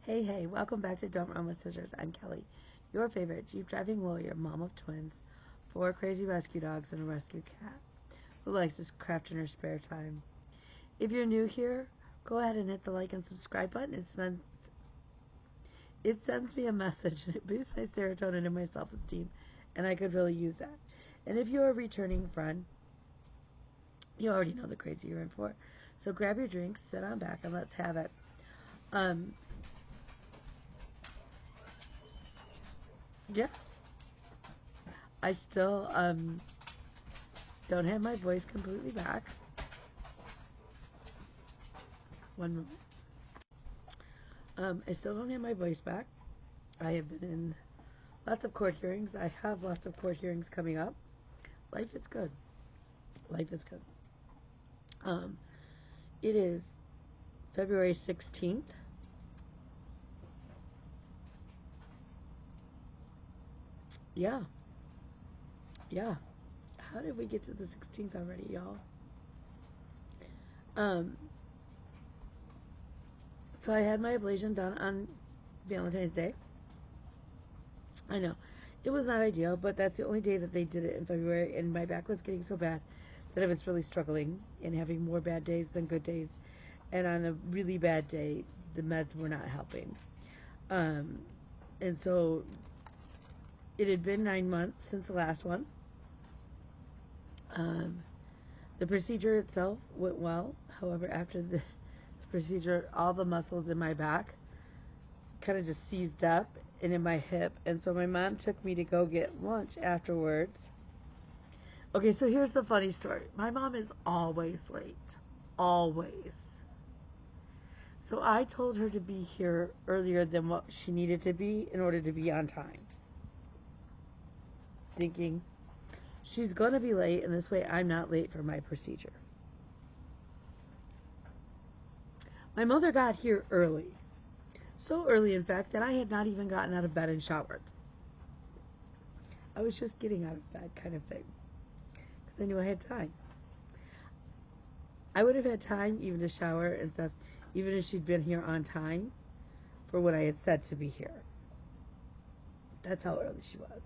Hey, welcome back to Don't Run with Scissors. I'm Kelly, your favorite Jeep driving lawyer, mom of twins, 4 crazy rescue dogs, and a rescue cat who likes to craft in her spare time. If you're new here, go ahead and hit the like and subscribe button. It sends me a message and it boosts my serotonin and my self-esteem, and I could really use that. And if you're a returning friend, you already know the crazy you're in for. So grab your drinks, sit on back, and let's have it. Yeah, I still don't have my voice completely back. One moment. I still don't have my voice back. I have been in lots of court hearings. I have lots of court hearings coming up. Life is good. Life is good. It is February 16th. Yeah. Yeah. How did we get to the 16th already, y'all? Um, so I had my ablation done on Valentine's Day. I know. It was not ideal, but that's the only day that they did it in February, and my back was getting so bad that I was really struggling and having more bad days than good days. And on a really bad day, the meds were not helping. Um, and so it had been 9 months since the last one. Um, the procedure itself went well. However, after the procedure, all the muscles in my back kind of just seized up and in my hip. And so my mom took me to go get lunch afterwards. Okay, so here's the funny story. My mom is always late. Always. So I told her to be here earlier than what she needed to be in order to be on time. Thinking, she's going to be late, and this way I'm not late for my procedure. My mother got here early. So early, in fact, that I had not even gotten out of bed and showered. I was just getting out of bed kind of thing. Because I knew I had time. I would have had time even to shower and stuff, even if she'd been here on time for what I had said to be here. That's how early she was.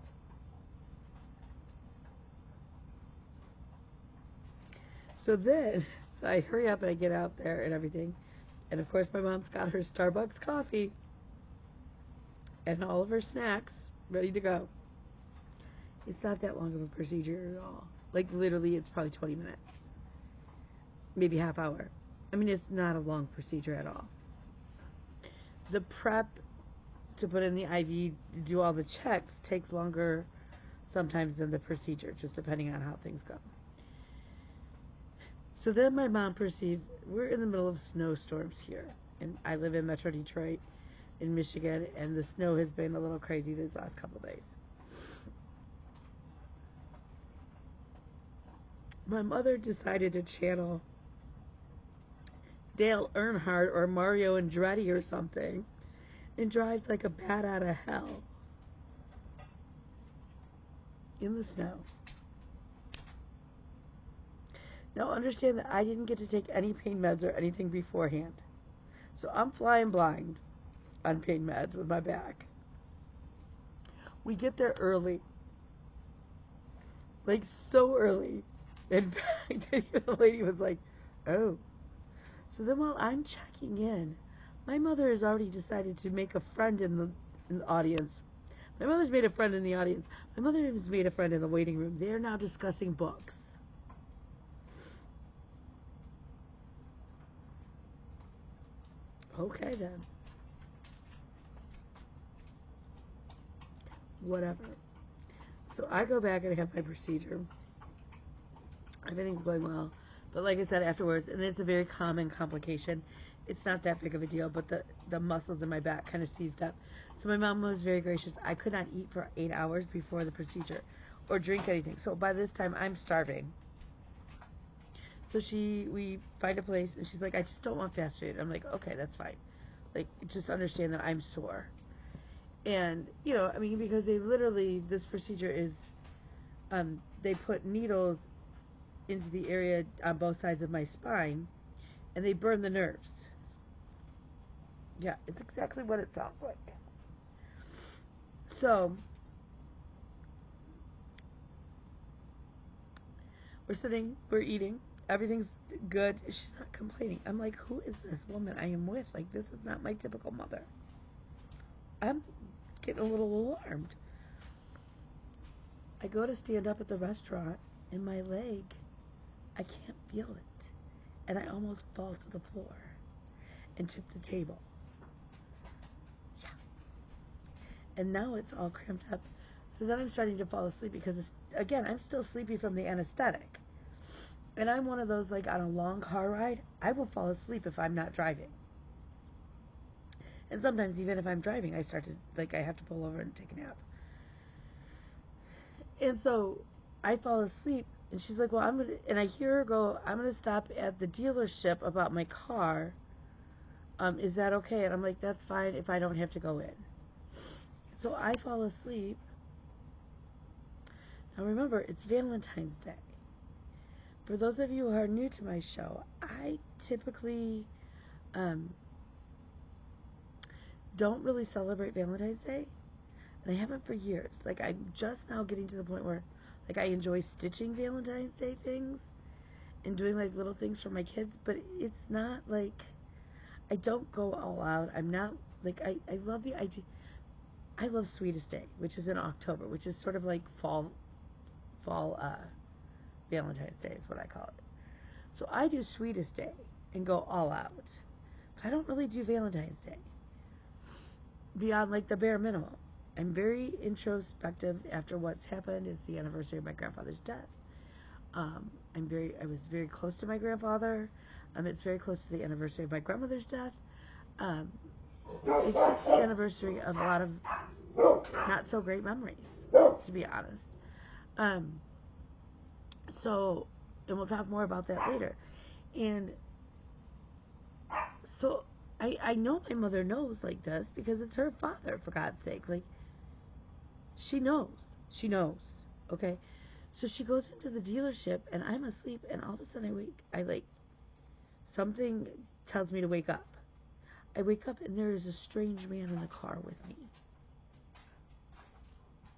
So I hurry up and I get out there and everything. And of course, my mom's got her Starbucks coffee and all of her snacks ready to go. It's not that long of a procedure at all. Like, literally, it's probably 20 minutes. Maybe half hour. I mean, it's not a long procedure at all. The prep to put in the IV to do all the checks takes longer sometimes than the procedure, just depending on how things go. So then my mom perceives we're in the middle of snowstorms here. And I live in Metro Detroit in Michigan, and the snow has been a little crazy these last couple days. My mother decided to channel Dale Earnhardt or Mario Andretti or something and drives like a bat out of hell in the snow. Now understand that I didn't get to take any pain meds or anything beforehand. So I'm flying blind on pain meds with my back. We get there early. Like, so early. In fact, the lady was like, oh. So then while I'm checking in, my mother has already decided to make a friend in the audience. My mother's made a friend in the audience. My mother has made a friend in the waiting room. They are now discussing books. Okay, then. Whatever. So I go back and have my procedure. Everything's going well. But like I said afterwards, and it's a very common complication. It's not that big of a deal, but the muscles in my back kind of seized up. So my mom was very gracious. I could not eat for 8 hours before the procedure or drink anything. So by this time, I'm starving. So we find a place, and she's like, I just don't want fast food. I'm like, okay, that's fine. Like, just understand that I'm sore. And, I mean, because this procedure is, they put needles into the area on both sides of my spine, and they burn the nerves. Yeah, it's exactly what it sounds like. So, we're sitting, we're eating, everything's good. She's not complaining. I'm like, who is this woman I am with? Like, this is not my typical mother. I'm getting a little alarmed. I go to stand up at the restaurant, and my leg, I can't feel it. And I almost fall to the floor and tip the table. Yeah. And now it's all cramped up. So then I'm starting to fall asleep because, again, I'm still sleepy from the anesthetic. And I'm one of those, like, on a long car ride, I will fall asleep if I'm not driving. And sometimes, even if I'm driving, I start to, like, I have to pull over and take a nap. And so I fall asleep, and she's like, well, and I hear her go, I'm going to stop at the dealership about my car. Is that okay? And I'm like, that's fine if I don't have to go in. So I fall asleep. Now remember, it's Valentine's Day. For those of you who are new to my show, I typically don't really celebrate Valentine's Day, and I haven't for years. Like, I'm just now getting to the point where, like, I enjoy stitching Valentine's Day things and doing, like, little things for my kids, but it's not, like, I don't go all out. I'm not, like, I love the idea. I love Sweetest Day, which is in October, which is sort of like fall Valentine's Day is what I call it. So I do Sweetest Day and go all out. But I don't really do Valentine's Day beyond, like, the bare minimum. I'm very introspective after what's happened. It's the anniversary of my grandfather's death. I was very close to my grandfather. It's very close to the anniversary of my grandmother's death. It's just the anniversary of a lot of not so great memories, to be honest. So, and we'll talk more about that later. And so I know my mother knows like this because it's her father, for God's sake. Like, she knows. She knows. Okay? So she goes into the dealership and I'm asleep and all of a sudden something tells me to wake up. I wake up and there is a strange man in the car with me.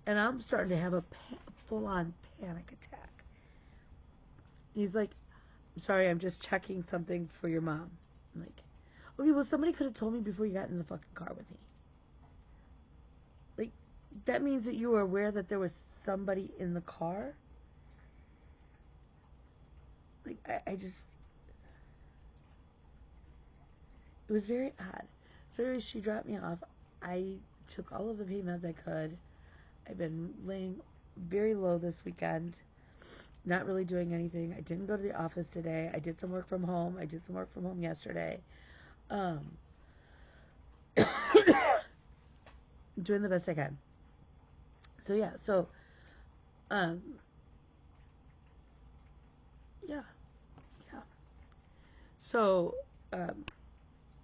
And I'm starting to have a full-on panic attack. He's like, I'm sorry, I'm just checking something for your mom. I'm like, okay, well, somebody could have told me before you got in the fucking car with me. Like, that means that you were aware that there was somebody in the car? Like, I just... It was very odd. So she dropped me off. I took all of the pain meds I could. I've been laying very low this weekend. Not really doing anything. I didn't go to the office today. I did some work from home. I did some work from home yesterday. Doing the best I can. So yeah, yeah. So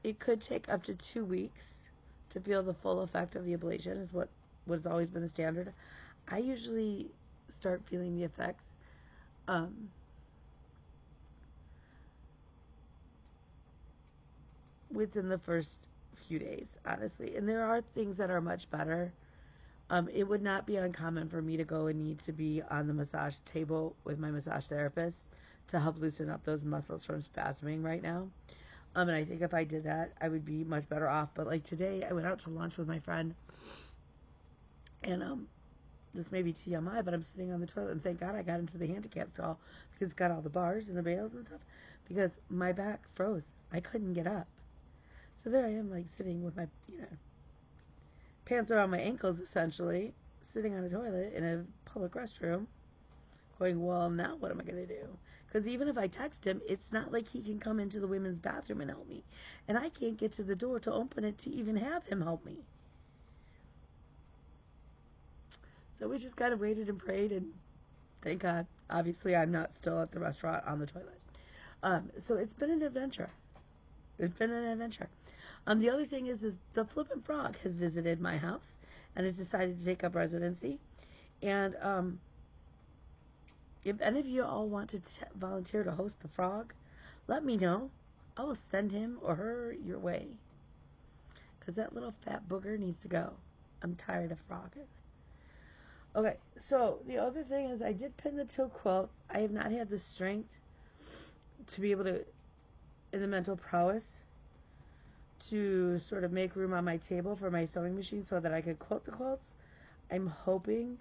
it could take up to 2 weeks to feel the full effect of the ablation. Is what has always been the standard. I usually start feeling the effects within the first few days, honestly. And there are things that are much better. It would not be uncommon for me to go and need to be on the massage table with my massage therapist to help loosen up those muscles from spasming right now. And I think if I did that, I would be much better off. But like today, I went out to lunch with my friend, and this may be TMI, but I'm sitting on the toilet, and thank God I got into the handicap stall because it's got all the bars and the rails and stuff. Because my back froze, I couldn't get up. So there I am, like sitting with my, pants around my ankles, essentially, sitting on a toilet in a public restroom, going, well, now what am I going to do? Because even if I text him, it's not like he can come into the women's bathroom and help me. And I can't get to the door to open it to even have him help me. So we just kind of waited and prayed, and thank God. Obviously, I'm not still at the restaurant on the toilet. So it's been an adventure. It's been an adventure. The other thing is the Flippin' Frog has visited my house and has decided to take up residency. And if any of you all want to volunteer to host the frog, let me know. I will send him or her your way. because that little fat booger needs to go. I'm tired of frogging. Okay, so the other thing is I did pin the 2 quilts. I have not had the strength to be able to, in the mental prowess, to sort of make room on my table for my sewing machine so that I could quilt the quilts. I'm hoping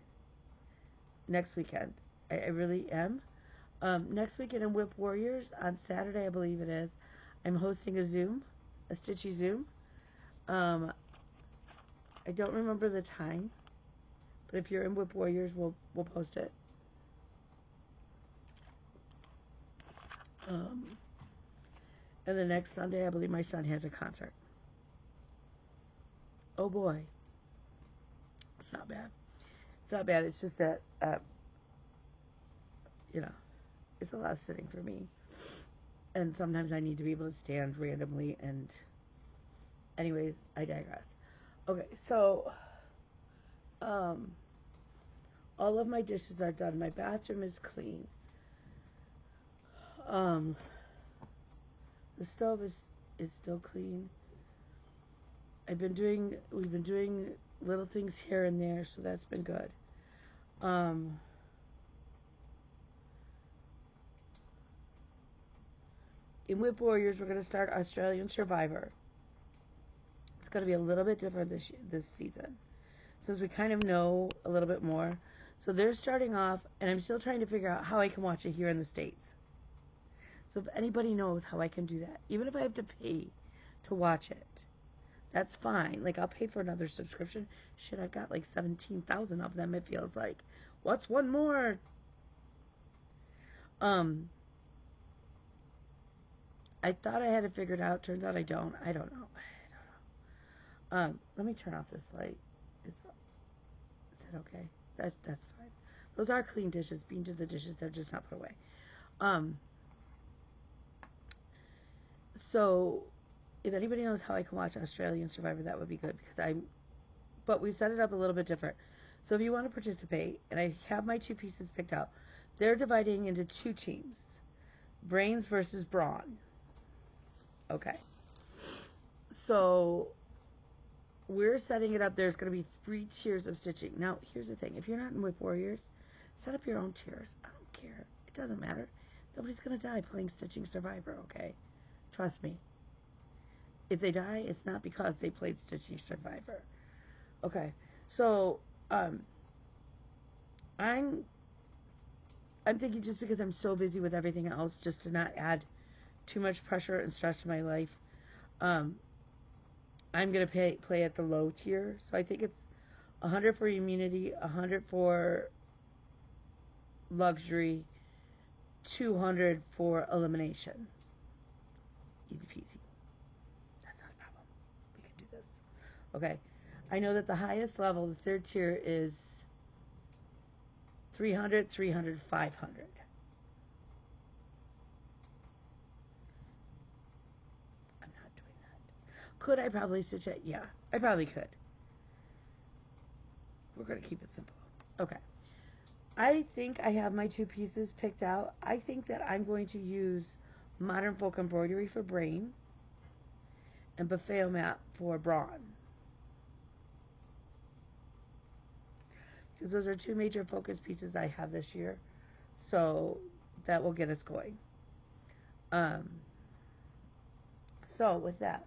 next weekend. I really am. Next weekend in Whip Warriors, on Saturday, I believe it is, I'm hosting a Zoom, a Stitchy Zoom. I don't remember the time, but if you're in Whip Warriors, we'll post it. And the next Sunday, I believe my son has a concert. Oh boy. It's not bad. It's not bad. It's just that, it's a lot of sitting for me. And sometimes I need to be able to stand randomly. And anyways, I digress. Okay, so all of my dishes are done. My bathroom is clean. The stove is still clean. We've been doing little things here and there, so that's been good. In Whip Warriors, we're going to start Australian Survivor. It's going to be a little bit different this season, since we kind of know a little bit more. So they're starting off, and I'm still trying to figure out how I can watch it here in the States. So if anybody knows how I can do that, even if I have to pay to watch it, that's fine. Like, I'll pay for another subscription. Shit, I've got like 17,000 of them, it feels like. What's one more? I thought I had it figured out. Turns out I don't. I don't know. Let me turn off this light. Is that okay? That's fine. Those are clean dishes. Bean to the dishes. They're just not put away. So if anybody knows how I can watch Australian Survivor, that would be good, but we've set it up a little bit different. So if you want to participate, and I have my 2 pieces picked out, they're dividing into 2 teams. Brains versus Brawn. Okay. So we're setting it up. There's going to be 3 tiers of stitching. Now, here's the thing. If you're not in Whip Warriors, set up your own tiers. I don't care. It doesn't matter. Nobody's going to die playing Stitching Survivor, okay? Trust me. If they die, it's not because they played Stitching Survivor. Okay. So, I'm thinking, just because I'm so busy with everything else, just to not add too much pressure and stress to my life, I'm going to play at the low tier. So I think it's 100 for immunity, 100 for luxury, 200 for elimination. Easy peasy. That's not a problem. We can do this. Okay. I know that the highest level, the 3rd tier, is 300, 300, 500. I'm not doing that. Could I probably stitch it? Yeah, I probably could. We're going to keep it simple. Okay. I think I have my 2 pieces picked out. I think that I'm going to use Modern Folk Embroidery for Brain and Buffet Mat for Brawn. Because those are 2 major focus pieces I have this year. So that will get us going. So with that,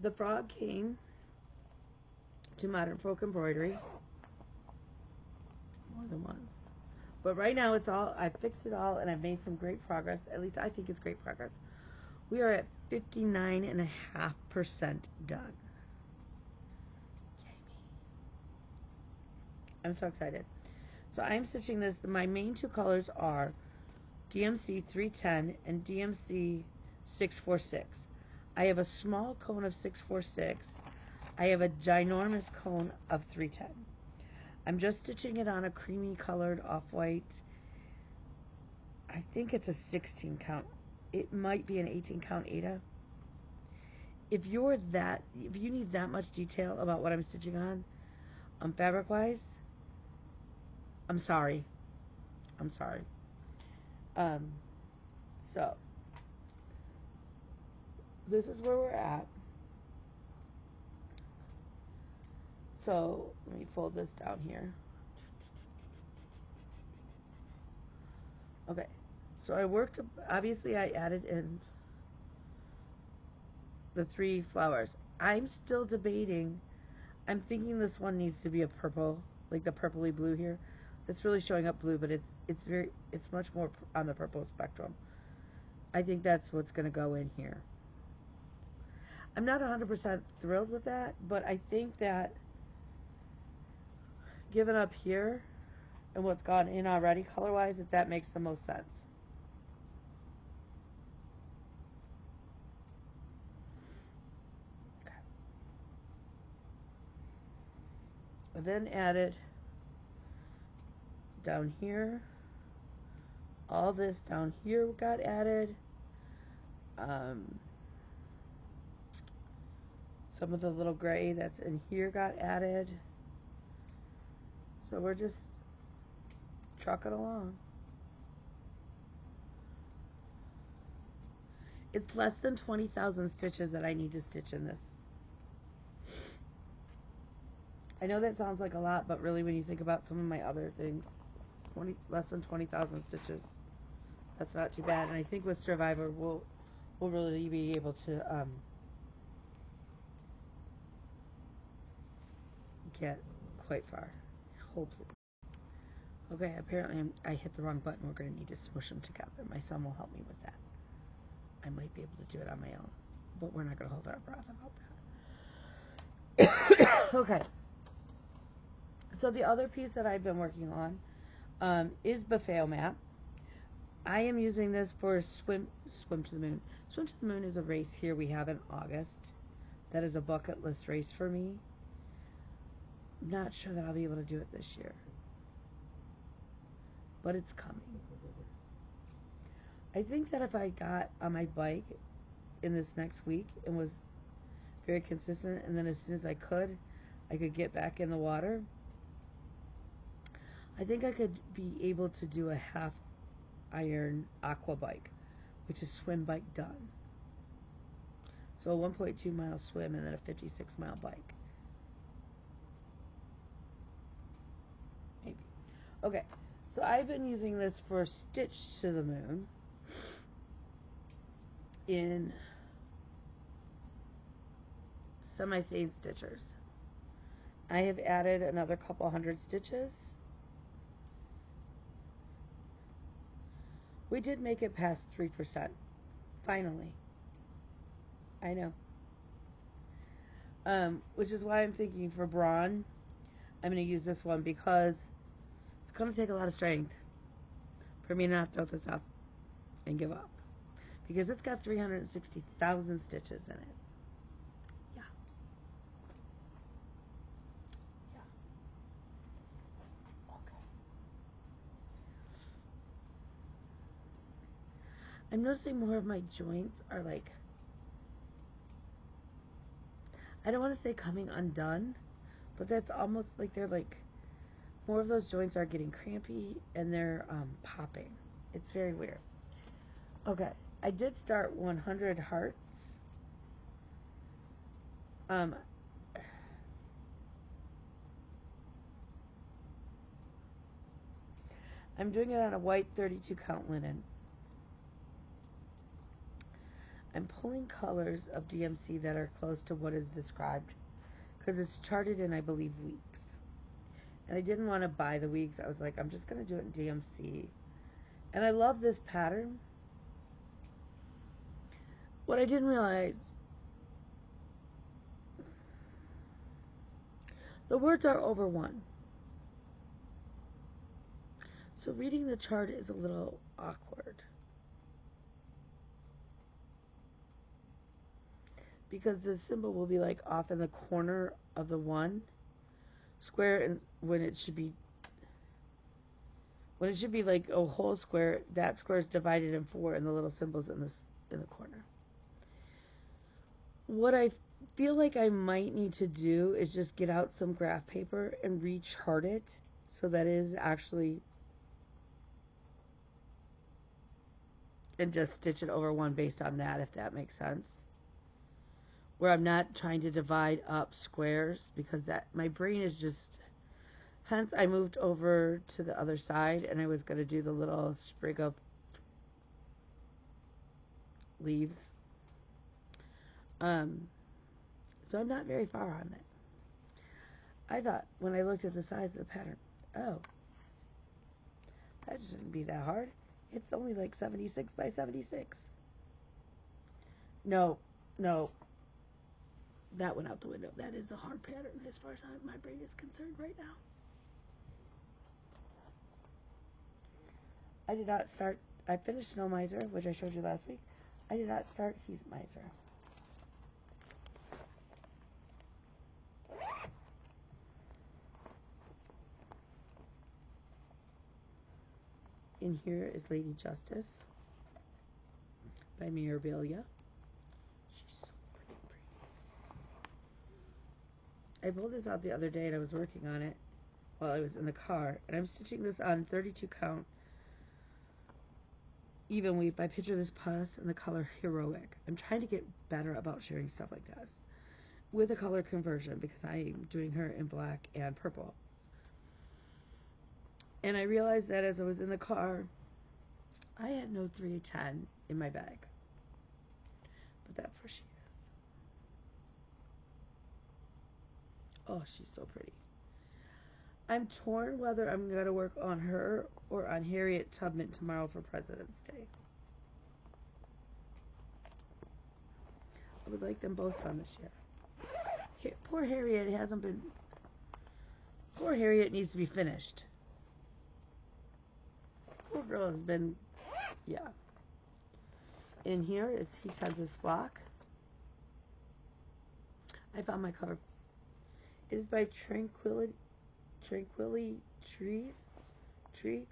the frog came to Modern Folk Embroidery more than once. But right now I fixed it all, and I've made some great progress. At least I think it's great progress. We are at 59.5% done. Yay me. I'm so excited. So I'm stitching this. My main 2 colors are DMC 310 and DMC 646. I have a small cone of 646. I have a ginormous cone of 310. I'm just stitching it on a creamy colored off-white. I think it's a 16 count. It might be an 18 count Ada. If you need that much detail about what I'm stitching on fabric wise, I'm sorry. I'm sorry. Um, so this is where we're at. So let me fold this down here. Okay. So I worked, obviously I added in the 3 flowers. I'm still debating. I'm thinking this one needs to be a purple, like the purpley blue here. It's really showing up blue, but it's much more on the purple spectrum. I think that's what's going to go in here. I'm not 100% thrilled with that, but I think that given up here and what's gone in already color-wise, that makes the most sense. Okay. I then added down here. All this down here got added. Some of the little gray that's in here got added. So we're just trucking along. It's less than 20,000 stitches that I need to stitch in this. I know that sounds like a lot, but really when you think about some of my other things, less than 20,000 stitches, that's not too bad. And I think with Survivor, we'll really be able to get quite far. Hopefully. Okay, apparently I hit the wrong button. We're going to need to smush them together. My son will help me with that. I might be able to do it on my own, but we're not going to hold our breath about that. Okay. So the other piece that I've been working on is Buffet Map. I am using this for Swim to the Moon. Swim to the Moon is a race here we have in August. That is a bucket list race for me. Not sure that I'll be able to do it this year, but it's coming. I think that if I got on my bike in this next week and was very consistent, and then as soon as I could get back in the water, I think I could be able to do a half iron aqua bike, which is swim bike done. So a 1.2 mile swim and then a 56 mile bike. Maybe. Okay, so I've been using this for Stitch to the Moon in semi-stain stitchers. I have added another couple hundred stitches. We did make it past 3%. Finally. I know. Which is why I'm thinking for Brawn, I'm going to use this one because it's going to take a lot of strength for me to not throw this up and give up. Because it's got 360,000 stitches in it. Yeah. Yeah. Okay. I'm noticing more of my joints are like, I don't want to say coming undone, but that's almost like they're like, more of those joints are getting crampy and they're popping. It's very weird. Okay, I did start 100 hearts. I'm doing it on a white 32 count linen. I'm pulling colors of DMC that are close to what is described because it's charted in, I believe, weeks. And I didn't want to buy the weeks. I was like, I'm just going to do it in DMC. And I love this pattern. What I didn't realize, the words are over 1. So reading the chart is a little awkward. Because the symbol will be like off in the corner of the 1 square, and when it should be like a whole square, that square is divided in 4 and the little symbols in the corner. What I feel like I might need to do is just get out some graph paper and rechart it so that it is actually and just stitch it over one based on that, if that makes sense. Where I'm not trying to divide up squares, because that my brain is just, hence I moved over to the other side and I was going to do the little sprig of leaves. So I'm not very far on it. I thought when I looked at the size of the pattern, oh, that shouldn't be that hard. It's only like 76 by 76. No, that went out the window. That is a hard pattern as far as my brain is concerned right now. I did not start, I finished Snow Miser, which I showed you last week. I did not start Heat Miser. In here is Lady Justice by Mirabilia. She's so pretty. I pulled this out the other day and I was working on it while I was in the car. And I'm stitching this on 32 count even weave. I picture this pus and the color Heroic. I'm trying to get better about sharing stuff like this with a color conversion because I'm doing her in black and purple. And I realized that as I was in the car, I had no 310 in my bag. But that's where she is. Oh, she's so pretty. I'm torn whether I'm going to work on her or on Harriet Tubman tomorrow for President's Day. I would like them both done this year. Poor Harriet hasn't been... Poor Harriet needs to be finished. Poor girl has been... Yeah. In here is He Tends His Flock. I found my cover. It is by Tranquility Tree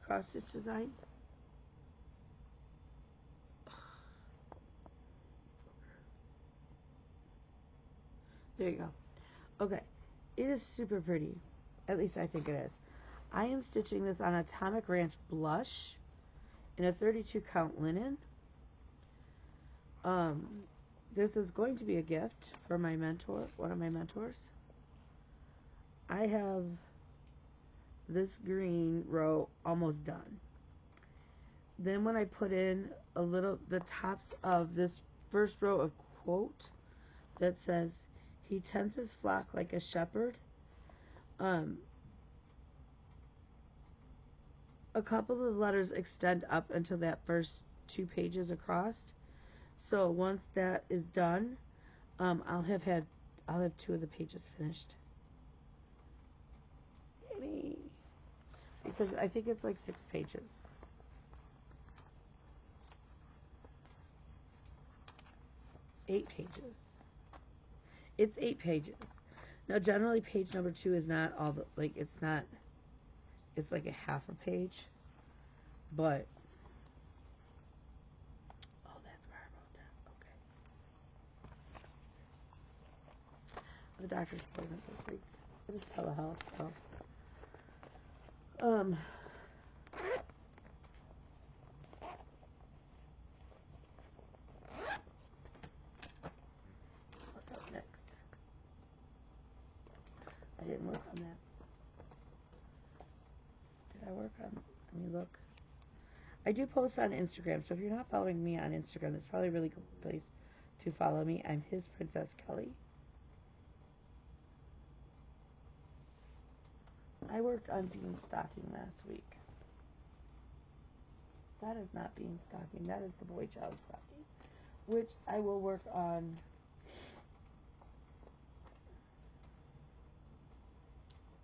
Cross Stitch Designs. There you go. Okay. It is super pretty. At least I think it is. I am stitching this on Atomic Ranch Blush in a 32 count linen. This is going to be a gift for my mentor, one of my mentors. I have this green row almost done. Then when I put in the tops of this first row of quote that says, he tends his flock like a shepherd, a couple of the letters extend up until that first 2 pages across. So once that is done, I'll have 2 of the pages finished. Yay. Because I think it's like 6 pages. Eight pages. It's 8 pages. Now generally page number 2 is not all the, like, it's not, it's like a half a page. But, oh, that's where I wrote that. Okay. The doctor's appointment this week. It is telehealth, so. Work out next. I didn't work on that. Did I work on? Let me look. I do post on Instagram, so if you're not following me on Instagram, that's probably a really good place to follow me. I'm His Princess Kelly. I worked on bean stocking last week. That is not bean stocking. That is the boy child stocking, which I will work on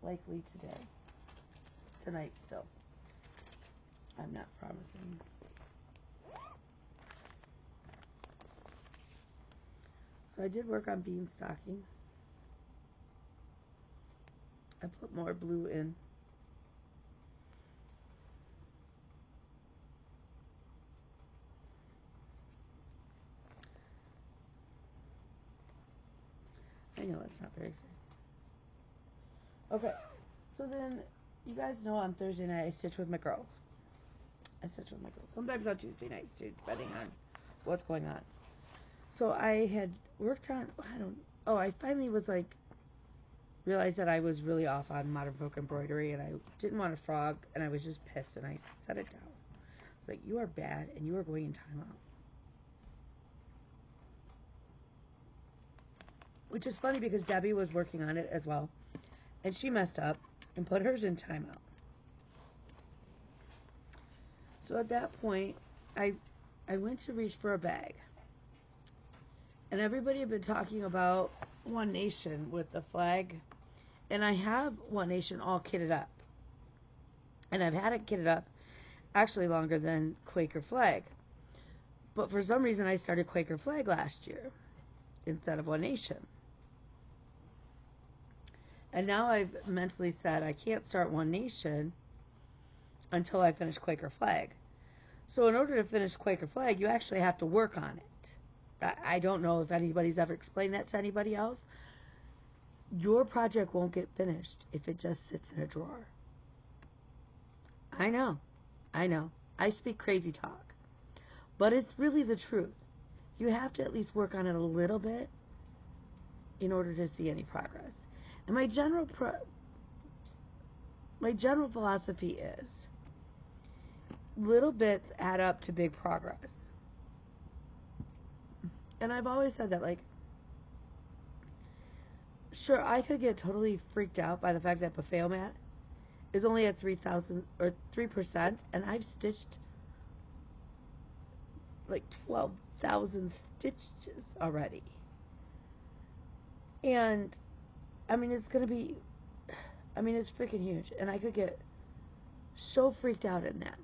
likely tonight still. I'm not promising. So I did work on bean stocking. I put more blue in. I know it's not very exciting. Okay, so then you guys know on Thursday night I stitch with my girls. I stitch with my girls. Sometimes on Tuesday nights too, depending on what's going on. So I had worked on, I finally was like, realized that I was really off on modern folk embroidery, and I didn't want a frog, and I was just pissed, and I set it down. It's like, you are bad, and you are going in timeout. Which is funny because Debbie was working on it as well, and she messed up and put hers in timeout. So at that point, I went to reach for a bag, and everybody had been talking about One Nation with the flag, and I have One Nation all kitted up, and I've had it kitted up actually longer than Quaker flag, but for some reason I started Quaker flag last year instead of One Nation. And now I've mentally said I can't start One Nation until I finish Quaker flag. So in order to finish Quaker flag, you actually have to work on it. I don't know if anybody's ever explained that to anybody else. Your project won't get finished if it just sits in a drawer. I know. I speak crazy talk. But it's really the truth. You have to at least work on it a little bit in order to see any progress. And my general philosophy is little bits add up to big progress. And I've always said that, like, sure, I could get totally freaked out by the fact that buffet mat is only at 3,000 or 3%, and I've stitched like 12,000 stitches already. And I mean, it's freaking huge, and I could get so freaked out in that.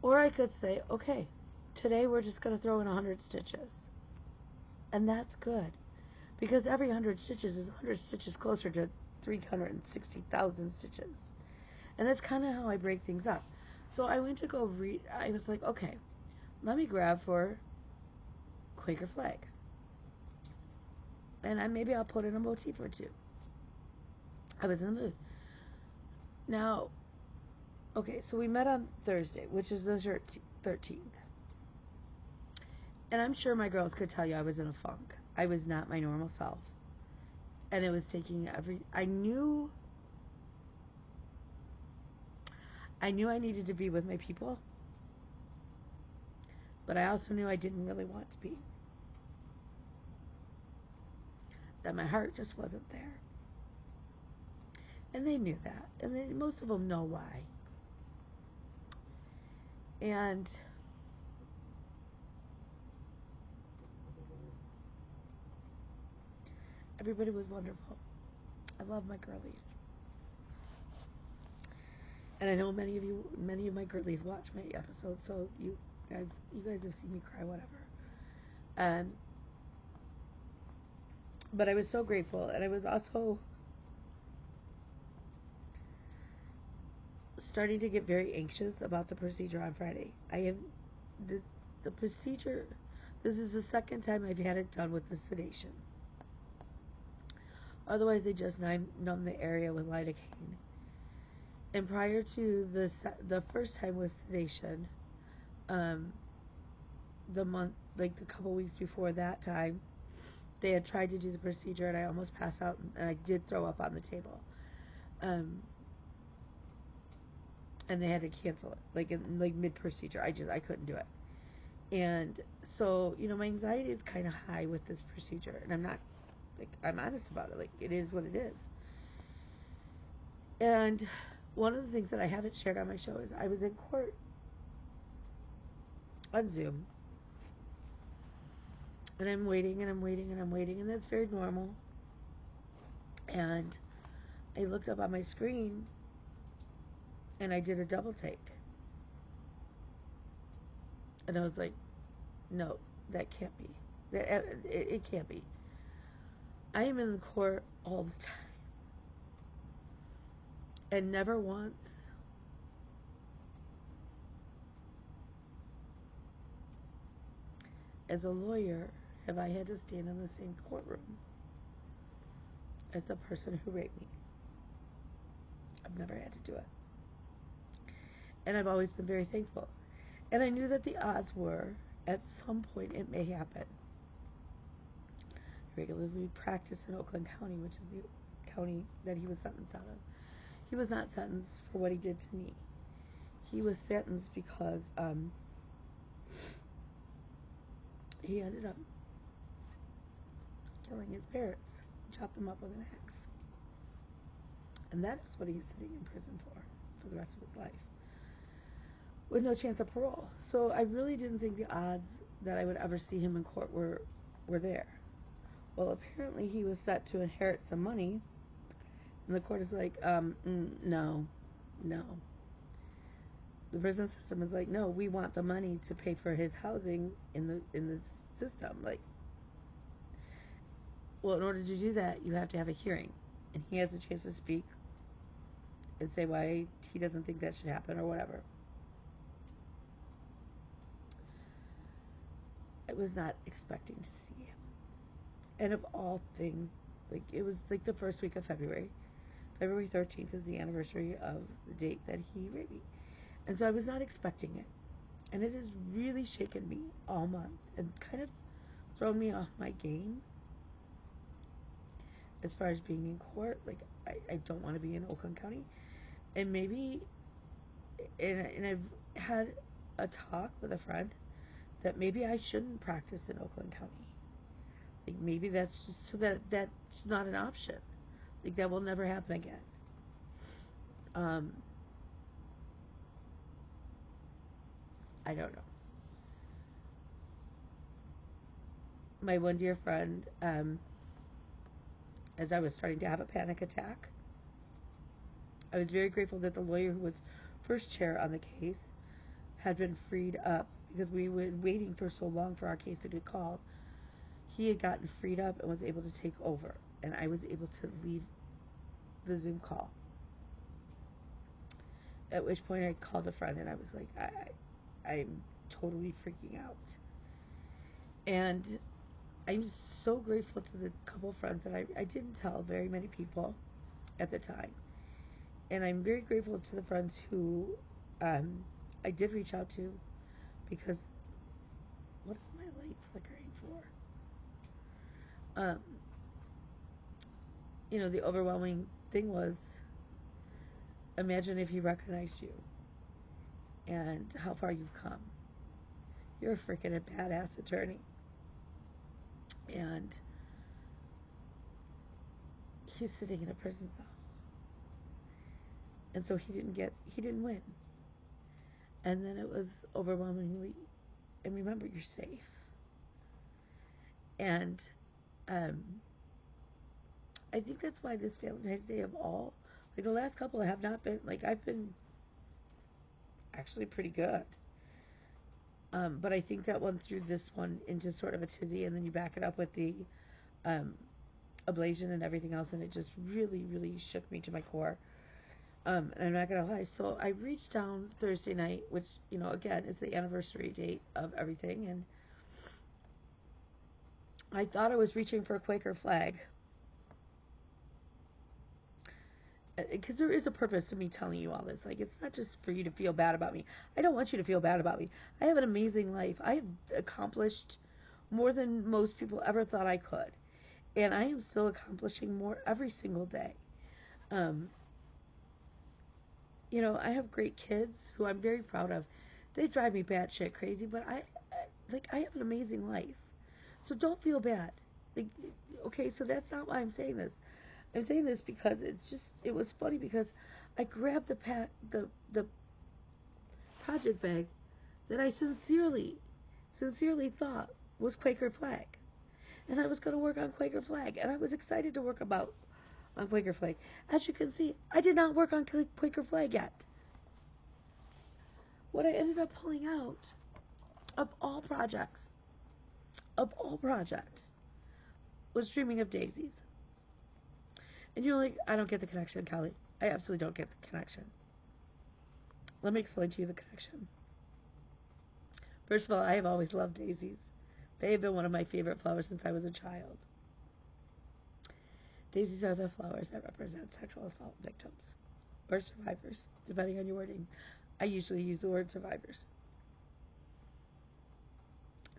Or I could say, okay, today we're just going to throw in 100 stitches. And that's good. Because every 100 stitches is 100 stitches closer to 360,000 stitches. And that's kind of how I break things up. So I went to go read, I was like, okay, let me grab for Quaker flag. And maybe I'll put in a motif or two. I was in the mood. Now, okay, so we met on Thursday, which is the 13th. And I'm sure my girls could tell you I was in a funk. I was not my normal self. And it was taking I knew I needed to be with my people. But I also knew I didn't really want to be. That my heart just wasn't there. And they knew that. And most of them know why. And everybody was wonderful. I love my girlies. And I know many of my girlies watch my episodes, so you guys have seen me cry, whatever. But I was so grateful, and I was also starting to get very anxious about the procedure on Friday. I am the procedure. This is the second time I've had it done with the sedation. Otherwise, they just numb the area with lidocaine. And prior to the first time with sedation, the couple weeks before that time, they had tried to do the procedure, and I almost passed out, and I did throw up on the table. And they had to cancel it, mid-procedure. I couldn't do it. And so, my anxiety is kind of high with this procedure, and I'm honest about it. It is what it is. And one of the things that I haven't shared on my show is I was in court on Zoom, and I'm waiting, and that's very normal. And I looked up on my screen, and I did a double take. And I was like, no, that can't be. It can't be. I am in the court all the time. And never once as a lawyer have I had to stand in the same courtroom as the person who raped me. I've never had to do it. And I've always been very thankful. And I knew that the odds were, at some point, it may happen. I regularly practice in Oakland County, which is the county that he was sentenced out of. He was not sentenced for what he did to me. He was sentenced because he ended up killing his parents, chopped them up with an axe. And that is what he's sitting in prison for the rest of his life, with no chance of parole. So I really didn't think the odds that I would ever see him in court were there. Well, apparently he was set to inherit some money, and the court is like, no. The prison system is like, no, we want the money to pay for his housing in the system. Like, well, in order to do that, you have to have a hearing, and he has a chance to speak and say why he doesn't think that should happen or whatever. I was not expecting to see him. And of all things, like, it was like the first week of February. February 13th is the anniversary of the date that he raped me. And so I was not expecting it. And it has really shaken me all month and kind of thrown me off my game as far as being in court. Like, I don't want to be in Oakland County. And maybe, and I've had a talk with a friend that maybe I shouldn't practice in Oakland County. Like, maybe that's just so that's not an option. Like, that will never happen again. I don't know. My one dear friend, as I was starting to have a panic attack, I was very grateful that the lawyer who was first chair on the case had been freed up, because we were waiting for so long for our case to get called. He had gotten freed up and was able to take over, and I was able to leave the Zoom call. At which point I called a friend and I was like, I'm totally freaking out. And I'm so grateful to the couple friends that I didn't tell very many people at the time. And I'm very grateful to the friends who I did reach out to, because what is my light flickering for? The overwhelming thing was, imagine if he recognized you and how far you've come. You're a freaking badass attorney. And he's sitting in a prison cell. And so he didn't win. And then it was overwhelmingly, and remember, you're safe. And I think that's why this Valentine's Day of all, like the last couple have not been, like, I've been actually pretty good. But I think that one threw this one into sort of a tizzy, and then you back it up with the ablation and everything else, and it just really, really shook me to my core. And I'm not going to lie. So I reached down Thursday night, which, again, is the anniversary date of everything, and I thought I was reaching for a Quaker flag. Because there is a purpose to me telling you all this. Like, it's not just for you to feel bad about me. I don't want you to feel bad about me. I have an amazing life. I have accomplished more than most people ever thought I could. And I am still accomplishing more every single day. I have great kids who I'm very proud of. They drive me batshit crazy, but I have an amazing life. So don't feel bad. Like, okay, so that's not why I'm saying this. I'm saying this because it was funny, because I grabbed the project bag that I sincerely thought was Quaker flag. And I was going to work on Quaker flag, and I was excited to work on Quaker flag. As you can see, I did not work on Quaker flag yet. What I ended up pulling out of all projects, was Dreaming of Daisies. And you're like, I don't get the connection, Kelly. I absolutely don't get the connection. Let me explain to you the connection. First of all, I have always loved daisies. They have been one of my favorite flowers since I was a child. Daisies are the flowers that represent sexual assault victims, or survivors, depending on your wording. I usually use the word survivors.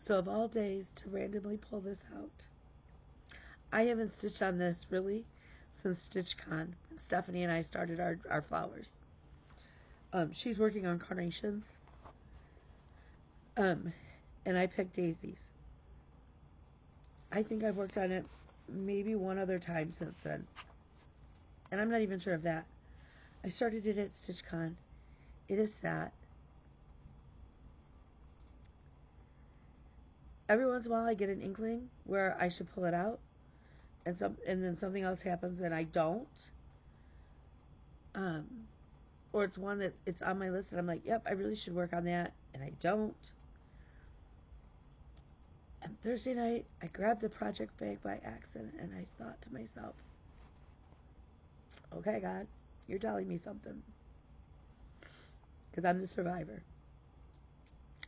So of all days to randomly pull this out, I haven't stitched on this really since StitchCon when Stephanie and I started our flowers. She's working on carnations. And I picked daisies. I think I've worked on it maybe one other time since then. And I'm not even sure of that. I started it at StitchCon. It is sat. Every once in a while I get an inkling where I should pull it out. And then something else happens and I don't. Or it's one that it's on my list and I'm like, yep, I really should work on that. And I don't. And Thursday night, I grabbed the project bag by accident and I thought to myself, okay, God, you're telling me something. Because I'm the survivor.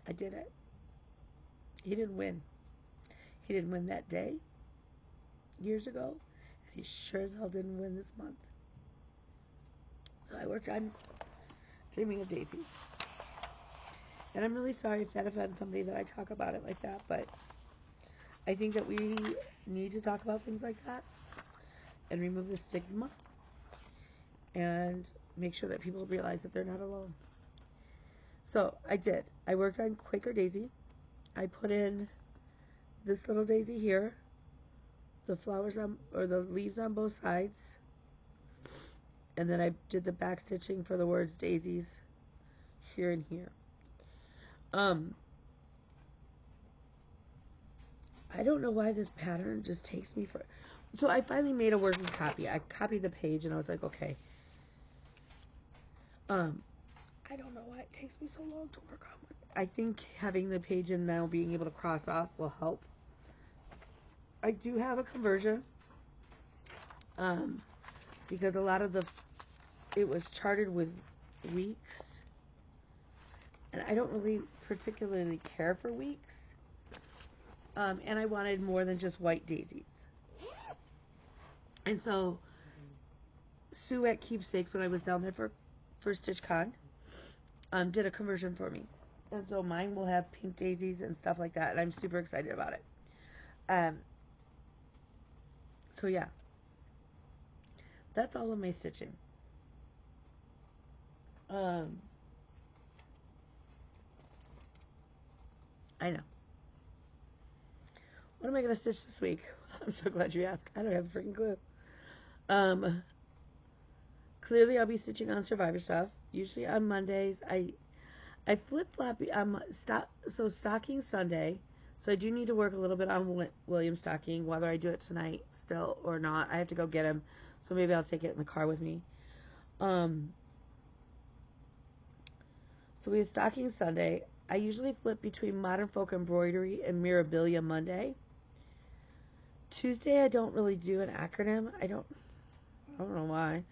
I did it. He didn't win. He didn't win that day, years ago, and he sure as hell didn't win this month. So I worked on dreaming of daisies. And I'm really sorry if that offends somebody that I talk about it like that, but I think that we need to talk about things like that and remove the stigma and make sure that people realize that they're not alone. So I did. I worked on Quaker Daisy. I put in this little daisy here, the flowers on, or the leaves on both sides, and then I did the back stitching for the words daisies here and here. I don't know why this pattern just takes me for. So I finally made a working copy. I copied the page and I was like, okay. I don't know why it takes me so long to work on it. I think having the page in now, being able to cross off, will help. I do have a conversion, because a lot of it was charted with weeks, and I don't really particularly care for weeks, and I wanted more than just white daisies. And so Sue at Keepsakes, when I was down there for StitchCon, did a conversion for me. And so mine will have pink daisies and stuff like that, and I'm super excited about it. So yeah, that's all of my stitching. I know. What am I going to stitch this week? I'm so glad you asked. I don't have a freaking clue. Clearly I'll be stitching on Survivor stuff. Usually on Mondays. I flip-flop. So Stocking Sunday. So I do need to work a little bit on William's stocking, whether I do it tonight still or not. I have to go get him. So maybe I'll take it in the car with me. So we have Stocking Sunday. I usually flip between Modern Folk Embroidery and Mirabilia Monday. Tuesday I don't really do an acronym. I don't know why.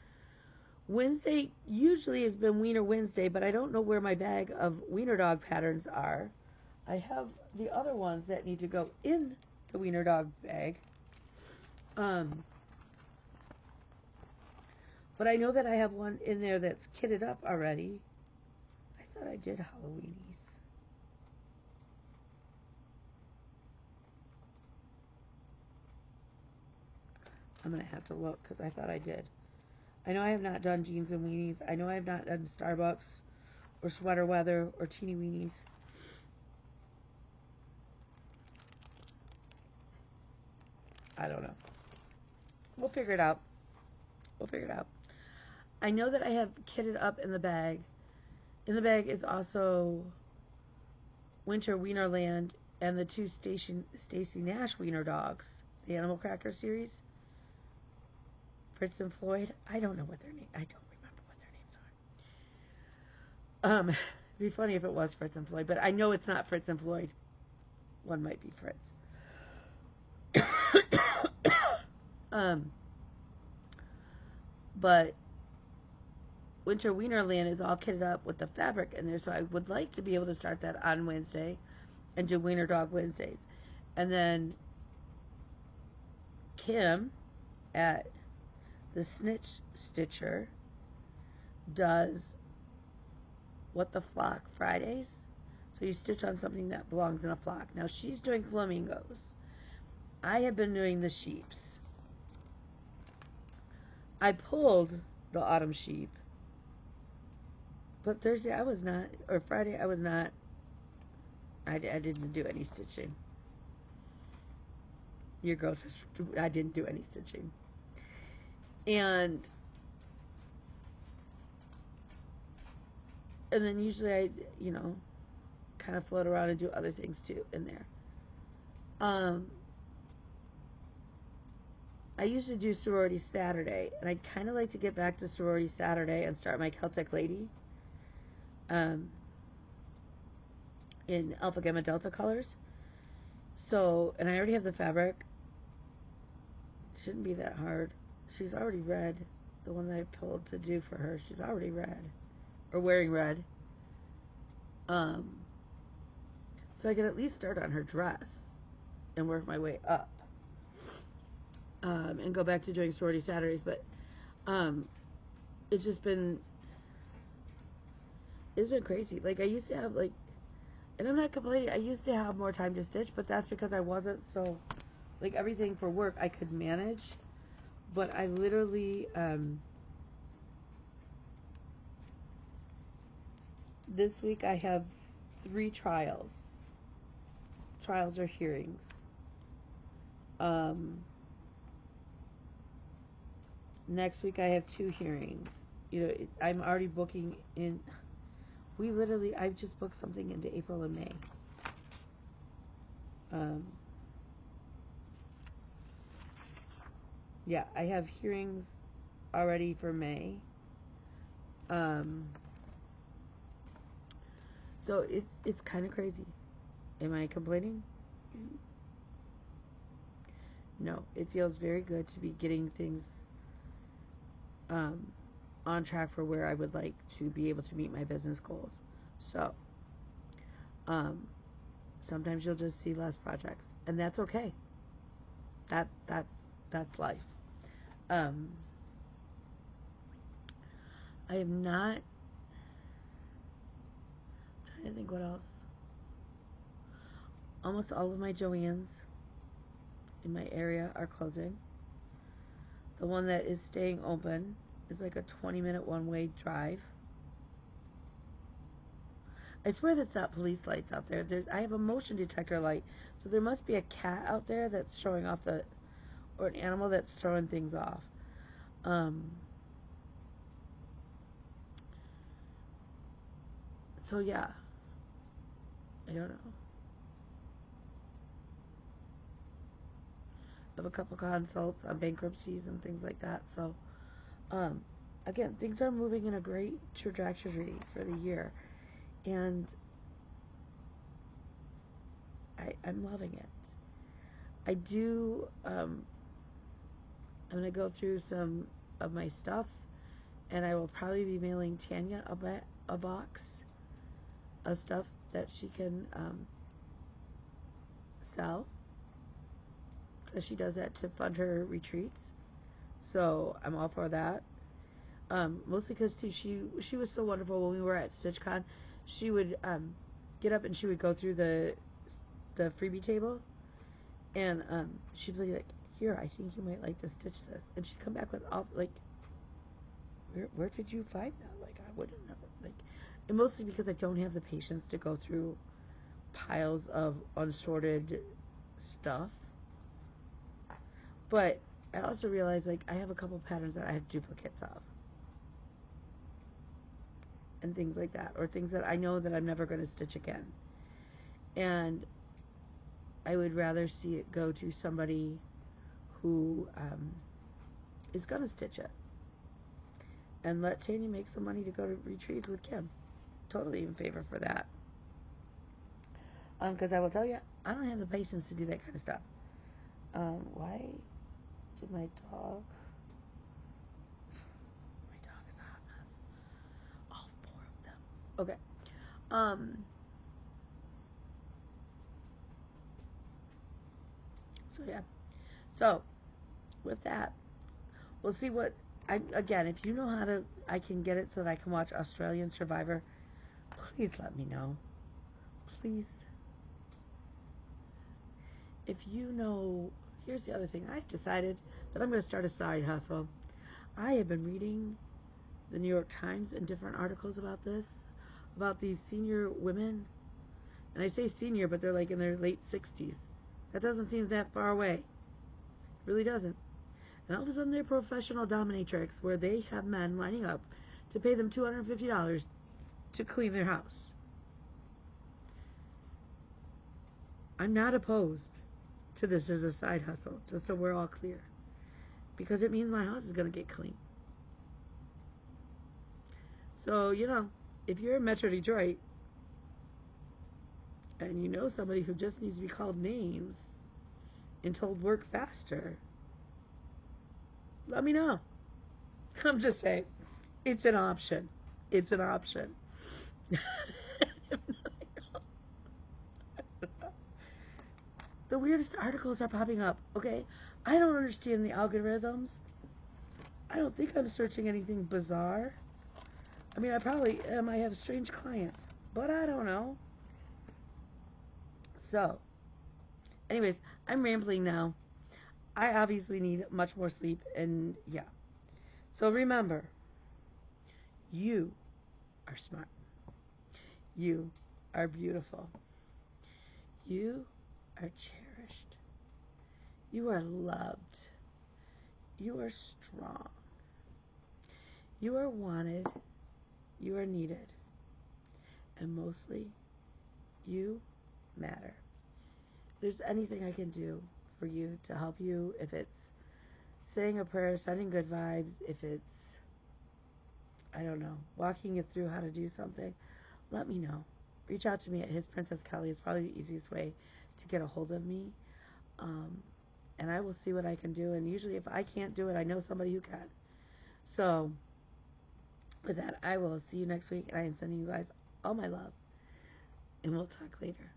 Wednesday usually has been Wiener Wednesday, but I don't know where my bag of Wiener Dog patterns are. I have the other ones that need to go in the Wiener Dog bag. But I know that I have one in there that's kitted up already. I thought I did Halloweenies. I'm going to have to look because I thought I did. I know I have not done Jeans and Weenies. I know I have not done Starbucks or Sweater Weather or Teeny Weenies. I don't know. We'll figure it out. I know that I have kitted up in the bag. In the bag is also Winter Wienerland and the two Stacy Nash Wiener Dogs, the Animal Cracker series. Fritz and Floyd. I don't know what their name. I don't remember what their names are. It'd be funny if it was Fritz and Floyd, but I know it's not Fritz and Floyd. One might be Fritz. But Winter Wienerland is all kitted up with the fabric in there, so I would like to be able to start that on Wednesday and do Wiener Dog Wednesdays. And then Kim at the Snitch Stitcher does what the flock Fridays. So you stitch on something that belongs in a flock. Now she's doing flamingos. I have been doing the sheeps. I pulled the autumn sheep, but Thursday I was not, or Friday I was not. I didn't do any stitching. Your girl says I didn't do any stitching. And then usually I, kind of float around and do other things too in there. I used to do Sorority Saturday, and I'd kind of like to get back to Sorority Saturday and start my Celtic Lady in Alpha Gamma Delta colors. So, and I already have the fabric. Shouldn't be that hard. She's already red. The one that I pulled to do for her, she's already red. Or wearing red. So I can at least start on her dress and work my way up. And go back to doing Sorority Saturdays. But it's just been, it's been crazy. Like I used to have and I'm not complaining, I used to have more time to stitch, but that's because I wasn't so, everything for work I could manage. But I literally, this week I have 3 trials. Trials or hearings. Next week I have 2 hearings. I'm already booking in. I've just booked something into April and May. Yeah, I have hearings already for May. So it's kind of crazy. Am I complaining? No, it feels very good to be getting things on track for where I would like to be able to meet my business goals. So, sometimes you'll just see less projects, and that's okay. That's life. I am not trying to think what else. Almost all of my Joann's in my area are closing. The one that is staying open is like a 20-minute one-way drive. I swear that's not police lights out there. I have a motion detector light, so there must be a cat out there that's showing off or an animal that's throwing things off. So yeah, I don't know. I have a couple consults on bankruptcies and things like that. So, again, things are moving in a great trajectory for the year, and I'm loving it. I do. I'm gonna go through some of my stuff, and I will probably be mailing Tanya a box of stuff that she can sell, because she does that to fund her retreats. So I'm all for that. Mostly because too, she was so wonderful when we were at StitchCon. She would get up and she would go through the freebie table, and she'd be like, "Here, I think you might like to stitch this," and she'd come back with all where did you find that? I wouldn't know. And mostly because I don't have the patience to go through piles of unsorted stuff. But I also realized I have a couple patterns that I have duplicates of. And things like that. Or things that I know that I'm never going to stitch again. And I would rather see it go to somebody who is going to stitch it. And let Tanya make some money to go to retreats with Kim. Totally in favor for that. Because I will tell you, I don't have the patience to do that kind of stuff. Why did my dog... My dog is a hot mess. All 4 of them. Okay. So yeah. So, with that, we'll see what... again, if you know how to... I can get it so that I can watch Australian Survivor. please let me know. Please. If you know, here's the other thing. I've decided that I'm going to start a side hustle. I have been reading the New York Times and different articles about this, about these senior women. And I say senior, but they're like in their late 60s. That doesn't seem that far away. It really doesn't. And all of a sudden they're professional dominatrix where they have men lining up to pay them $250 to clean their house. I'm not opposed to this as a side hustle, just so we're all clear. Because it means my house is going to get clean. So, if you're in Metro Detroit and you know somebody who just needs to be called names and told work faster, let me know. I'm just saying, it's an option. It's an option. The weirdest articles are popping up, okay? I don't understand the algorithms. I don't think I'm searching anything bizarre. I mean, I probably am. I have strange clients, but I don't know. So, anyways, I'm rambling now. I obviously need much more sleep, and yeah. So remember, you are smart. You are beautiful. You are cherished. You are loved. You are strong. You are wanted. You are needed. And mostly, you matter. If there's anything I can do for you to help you, if it's saying a prayer, sending good vibes, if it's, I don't know, walking you through how to do something, let me know. Reach out to me at His Princess Kelly. It's probably the easiest way to get a hold of me. And I will see what I can do. And usually if I can't do it, I know somebody who can. So with that, I will see you next week. And I am sending you guys all my love. And we'll talk later.